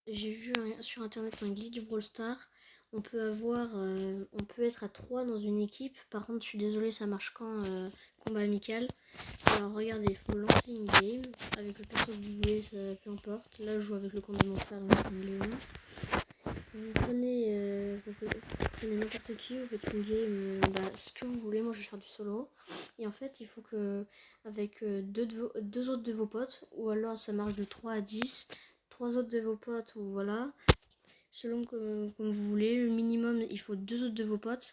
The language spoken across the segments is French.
j'ai vu sur internet un glitch Brawl Stars. On peut être à 3 dans une équipe. Par contre, je suis désolée, ça marche quand combat amical. Alors regardez, il faut lancer une game avec le perso que vous voulez, peu importe. Là, je joue avec le compte de mon frère, donc je mets Léon. Vous prenez n'importe qui, vous faites une game, ce que vous voulez. Moi, je vais faire du solo. Et en fait, il faut que, avec deux autres de vos potes, ou alors ça marche de 3 à 10, 3 autres de vos potes, ou voilà, selon comme vous voulez. Le minimum, il faut 2 autres de vos potes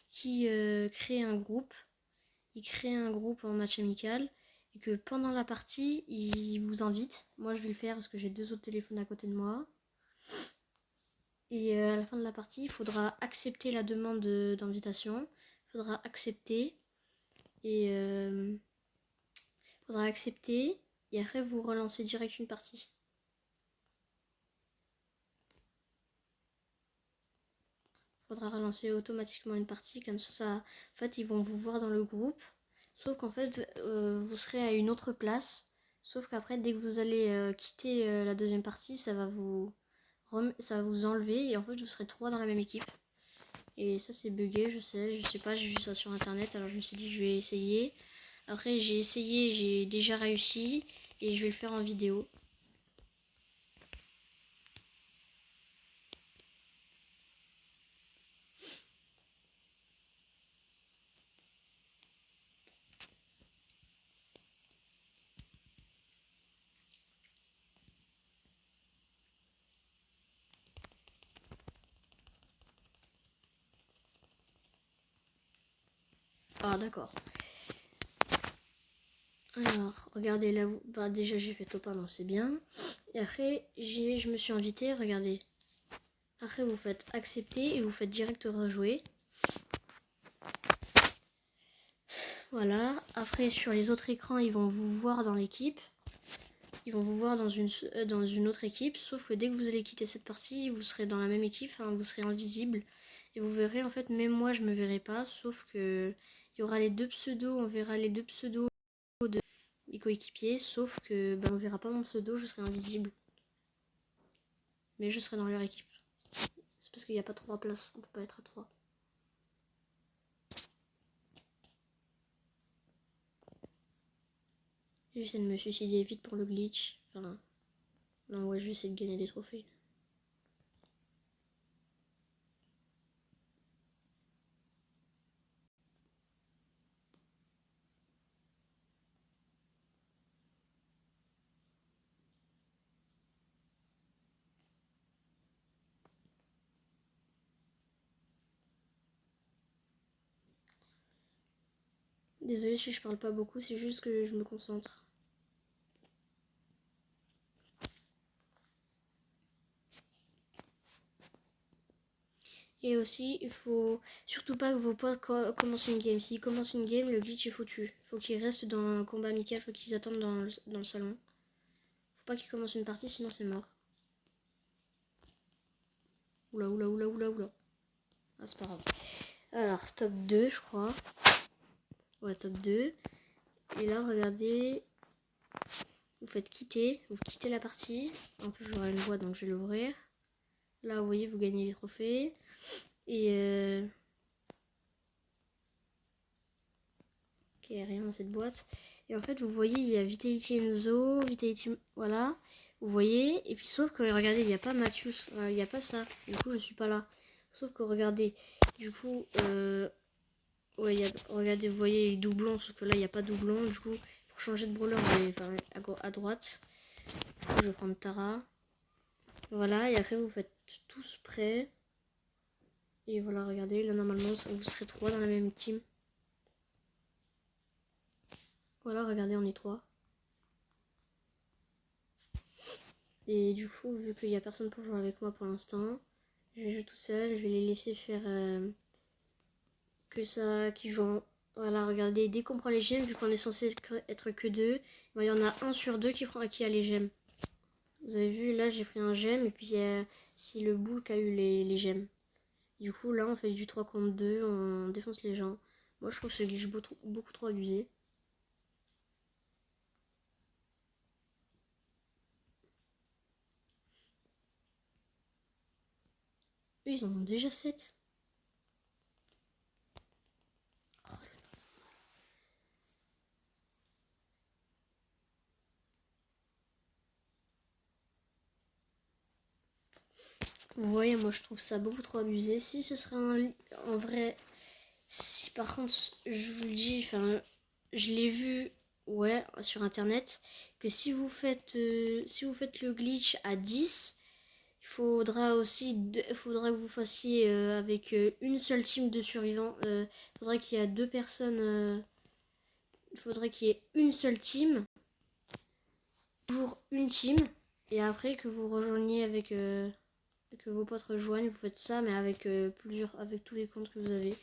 qui créent un groupe. Ils créent un groupe en match amical et que pendant la partie, ils vous invitent. Moi, je vais le faire parce que j'ai 2 autres téléphones à côté de moi. Et à la fin de la partie, il faudra accepter la demande d'invitation. Il faudra accepter. Et faudra accepter. Et après, vous relancez direct une partie. Faudra relancer automatiquement une partie. Comme ça, en fait, ils vont vous voir dans le groupe. Sauf qu'en fait, vous serez à une autre place. Sauf qu'après, dès que vous allez quitter la deuxième partie, ça va vous enlever. Et en fait, vous serez 3 dans la même équipe. Et ça, c'est bugué, je sais pas, j'ai vu ça sur internet. Alors je me suis dit, je vais essayer. Après, j'ai essayé, j'ai déjà réussi. Et je vais le faire en vidéo. Ah, d'accord. Alors, regardez là, déjà j'ai fait top 1, donc c'est bien. Et après, je me suis invitée, regardez. Après, vous faites accepter et vous faites direct rejouer. Voilà. Après, sur les autres écrans, ils vont vous voir dans l'équipe. Ils vont vous voir dans une autre équipe. Sauf que dès que vous allez quitter cette partie, vous serez dans la même équipe. Enfin, vous serez invisible. Et vous verrez, en fait, même moi, je me verrai pas. Sauf que il y aura les 2 pseudos. On verra les 2 pseudos de mes coéquipiers. Sauf que on verra pas mon pseudo. Je serai invisible. Mais je serai dans leur équipe. C'est parce qu'il n'y a pas 3 places. On peut pas être à 3. J'essaie de me suicider vite pour le glitch. Enfin, non, ouais, je vais essayer de gagner des trophées. Désolée si je parle pas beaucoup, c'est juste que je me concentre. Et aussi, il faut surtout pas que vos potes commencent une game. S'ils commencent une game, le glitch est foutu. Faut qu'ils restent dans un combat amical, faut qu'ils attendent dans le salon. Faut pas qu'ils commencent une partie, sinon c'est mort. Oula, oula, oula, oula, oula. Ah, c'est pas grave. Alors, top 2, je crois. Ouais, top 2. Et là, regardez. Vous faites quitter. Vous quittez la partie. En plus, j'aurai une voix, donc je vais l'ouvrir. Là, vous voyez, vous gagnez les trophées. Et ok, rien dans cette boîte. Et en fait, vous voyez, il y a Vitality Enzo, Vitality... Voilà. Vous voyez. Et puis, sauf que, regardez, il n'y a pas Mathius. Il n'y a pas ça. Du coup, je suis pas là. Sauf que, regardez. Du coup, ouais, regardez, vous voyez les doublons. Sauf que là, il n'y a pas doublon. Du coup, pour changer de brawler, vous allez à droite. Je vais prendre Tara. Voilà. Et après, vous faites tous prêts. Et voilà, regardez. Là, normalement, vous serez 3 dans la même team. Voilà, regardez, on est 3. Et du coup, vu qu'il n'y a personne pour jouer avec moi pour l'instant, je vais jouer tout seul. Je vais les laisser faire que ça, qui jouent. Voilà, regardez, dès qu'on prend les gemmes, vu qu'on est censé être que 2, il y en a 1 sur 2 qui a les gemmes. Vous avez vu, là, j'ai pris un gemme, et puis c'est le boule qui a eu les gemmes. Du coup, là, on fait du 3 contre 2, on défonce les gens. Moi, je trouve ce glitch beaucoup trop abusé. Eux, ils en ont déjà 7. Vous voyez, moi je trouve ça beaucoup trop abusé. Si ce serait en vrai, si par contre, je vous le dis, enfin, je l'ai vu, ouais, sur internet, que si vous faites le glitch à 10, il faudra que vous fassiez avec une seule team de survivants. Il faudrait qu'il y ait 2 personnes, il faudrait qu'il y ait une seule team pour une team, et après que vous rejoigniez avec que vos potes rejoignent, vous faites ça, mais avec avec tous les comptes que vous avez.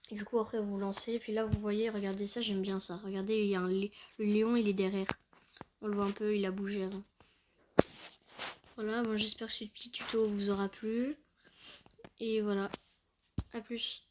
Et du coup, après, vous lancez. Et puis là, vous voyez, regardez ça, j'aime bien ça. Regardez, il y a le lion, il est derrière. On le voit un peu, il a bougé avant. Voilà, bon, j'espère que ce petit tuto vous aura plu. Et voilà, à plus.